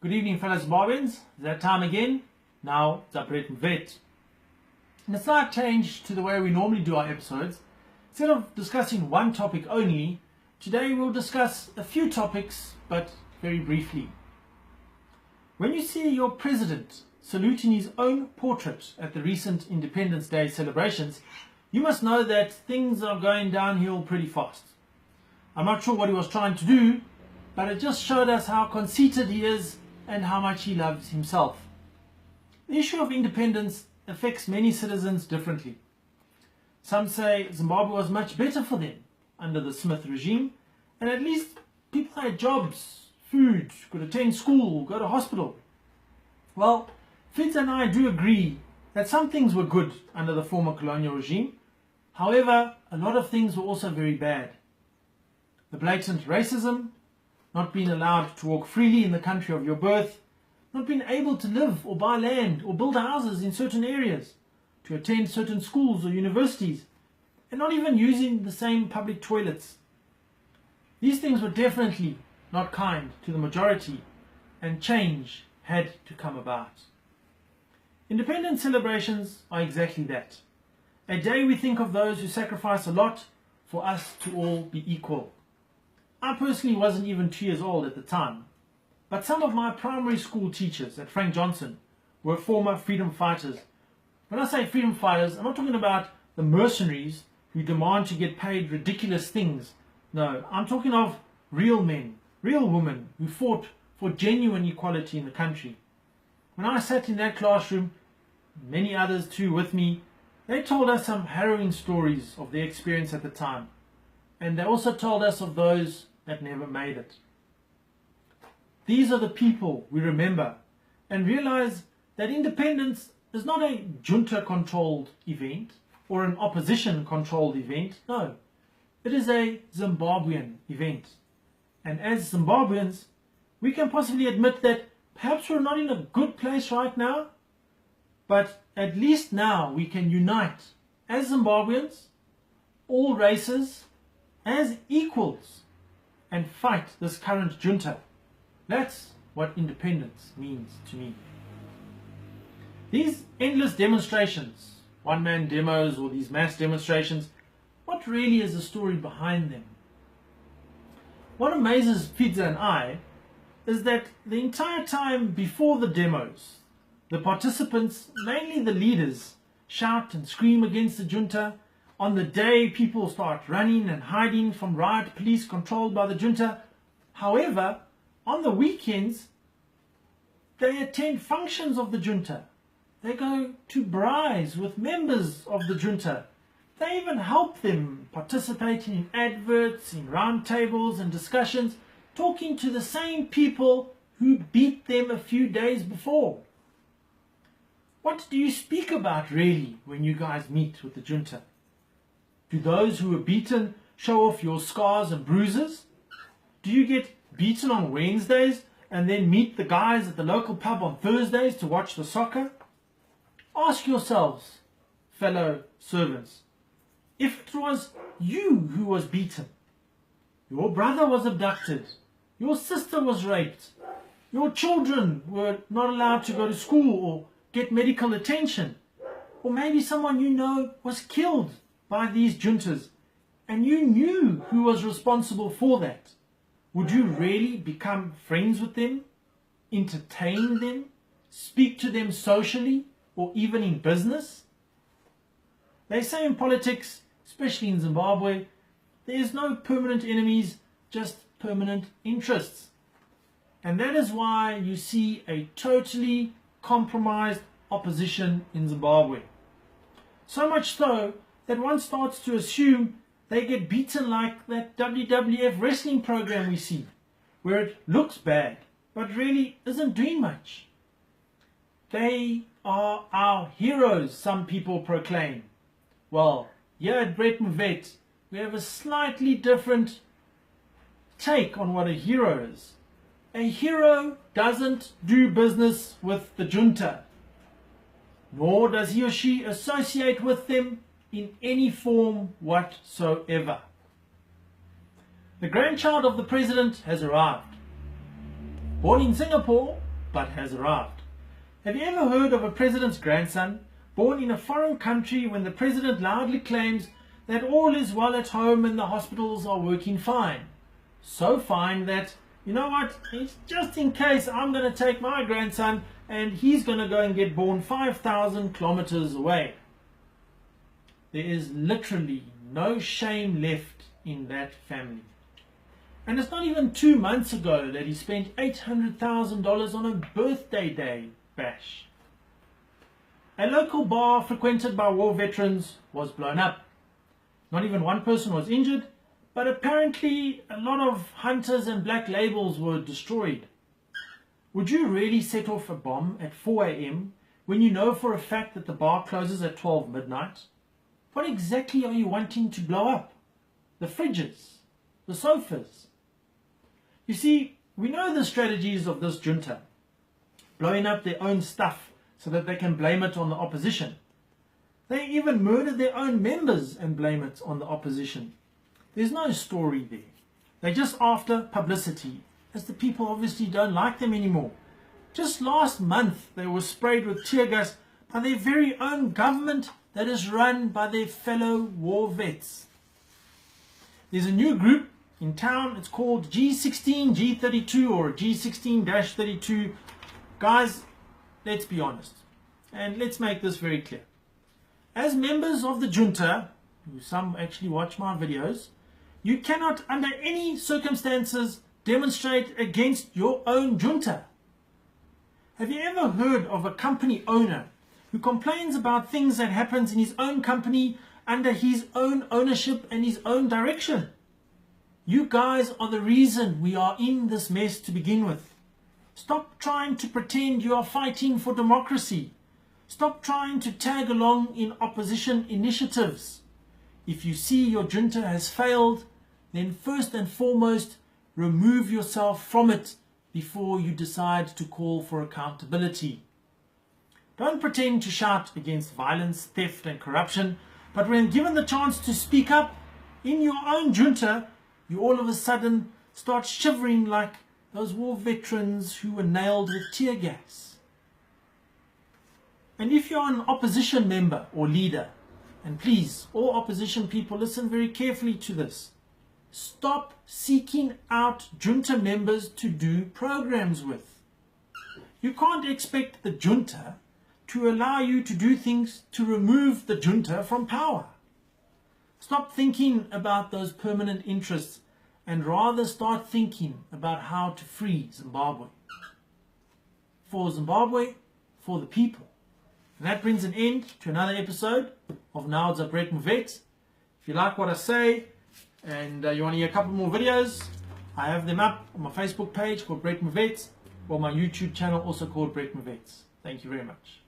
Good evening, fellow Zimbabweans. It's that time again. Now it's Brett Holley. In a slight change to the way we normally do our episodes, instead of discussing one topic only, today we'll discuss a few topics, but very briefly. When you see your president saluting his own portrait at the recent Independence Day celebrations, you must know that things are going downhill pretty fast. I'm not sure what he was trying to do, but it just showed us how conceited he is and how much he loves himself. The issue of independence affects many citizens differently. Some say Zimbabwe was much better for them under the Smith regime, and at least people had jobs, food, could attend school, go to hospital. Well, Fitz and I do agree that some things were good under the former colonial regime. However, a lot of things were also very bad. The blatant racism, not being allowed to walk freely in the country of your birth, not being able to live or buy land or build houses in certain areas, to attend certain schools or universities, and not even using the same public toilets. These things were definitely not kind to the majority, and change had to come about. Independence celebrations are exactly that. A day we think of those who sacrifice a lot for us to all be equal. I personally wasn't even 2 years old at the time, but some of my primary school teachers at Frank Johnson were former freedom fighters. When I say freedom fighters, I'm not talking about the mercenaries who demand to get paid ridiculous things. No, I'm talking of real men, real women who fought for genuine equality in the country. When I sat in that classroom, many others too with me, they told us some harrowing stories of their experience at the time. And they also told us of those that never made it. These are the people we remember and realize that independence is not a junta-controlled event or an opposition-controlled event. No, it is a Zimbabwean event. And as Zimbabweans, we can possibly admit that perhaps we're not in a good place right now, but at least now we can unite as Zimbabweans, all races, as equals, and fight this current junta. That's what independence means to me. These endless demonstrations, one-man demos or these mass demonstrations, what really is the story behind them? What amazes Fidza and I is that the entire time before the demos, the participants, mainly the leaders, shout and scream against the junta. On the day, people start running and hiding from riot police controlled by the junta. However, on the weekends, they attend functions of the junta. They go to braais with members of the junta. They even help them participating in adverts, in roundtables and discussions, talking to the same people who beat them a few days before. What do you speak about really when you guys meet with the junta? Do those who were beaten show off your scars and bruises? Do you get beaten on Wednesdays and then meet the guys at the local pub on Thursdays to watch the soccer? Ask yourselves, fellow servants, if it was you who was beaten, your brother was abducted, your sister was raped, your children were not allowed to go to school or get medical attention, or maybe someone you know was killed by these juntas, and you knew who was responsible for that, would you really become friends with them, entertain them, speak to them socially, or even in business? They say in politics, especially in Zimbabwe, there is no permanent enemies, just permanent interests. And that is why you see a totally compromised opposition in Zimbabwe. So much so that one starts to assume they get beaten like that WWF wrestling program we see, where it looks bad, but really isn't doing much. They are our heroes, some people proclaim. Well, here at Brett Holley, we have a slightly different take on what a hero is. A hero doesn't do business with the junta, nor does he or she associate with them in any form whatsoever. The grandchild of the president has arrived. Born in Singapore, but has arrived. Have you ever heard of a president's grandson born in a foreign country when the president loudly claims that all is well at home and the hospitals are working fine? So fine that, you know what, it's just in case I'm going to take my grandson and he's going to go and get born 5,000 kilometers away. There is literally no shame left in that family. And it's not even 2 months ago that he spent $800,000 on a birthday day bash. A local bar frequented by war veterans was blown up. Not even one person was injured, but apparently a lot of hunters and black labels were destroyed. Would you really set off a bomb at 4 a.m. when you know for a fact that the bar closes at 12 midnight? What exactly are you wanting to blow up? The fridges? The sofas? You see, we know the strategies of this junta. Blowing up their own stuff so that they can blame it on the opposition. They even murdered their own members and blame it on the opposition. There's no story there. They're just after publicity, as the people obviously don't like them anymore. Just last month they were sprayed with tear gas by their very own government that is run by their fellow war vets. There's a new group in town, it's called G16, G32 or G16-32. Guys, let's be honest, and let's make this very clear. As members of the junta, who some actually watch my videos, you cannot under any circumstances demonstrate against your own junta. Have you ever heard of a company owner who complains about things that happens in his own company under his own ownership and his own direction? You guys are the reason we are in this mess to begin with. Stop trying to pretend you are fighting for democracy. Stop trying to tag along in opposition initiatives. If you see your junta has failed, then first and foremost, remove yourself from it before you decide to call for accountability. Don't pretend to shout against violence, theft and corruption, but when given the chance to speak up in your own junta, you all of a sudden start shivering like those war veterans who were nailed with tear gas. And if you're an opposition member or leader, and please, all opposition people, listen very carefully to this. Stop seeking out junta members to do programs with. You can't expect the junta to allow you to do things to remove the junta from power. Stop thinking about those permanent interests and rather start thinking about how to free Zimbabwe. For Zimbabwe, for the people. And that brings an end to another episode of Now It's a Brett Vet. If you like what I say and you want to hear a couple more videos, I have them up on my Facebook page called Brett Vet, or my YouTube channel also called Brett Vet. Thank you very much.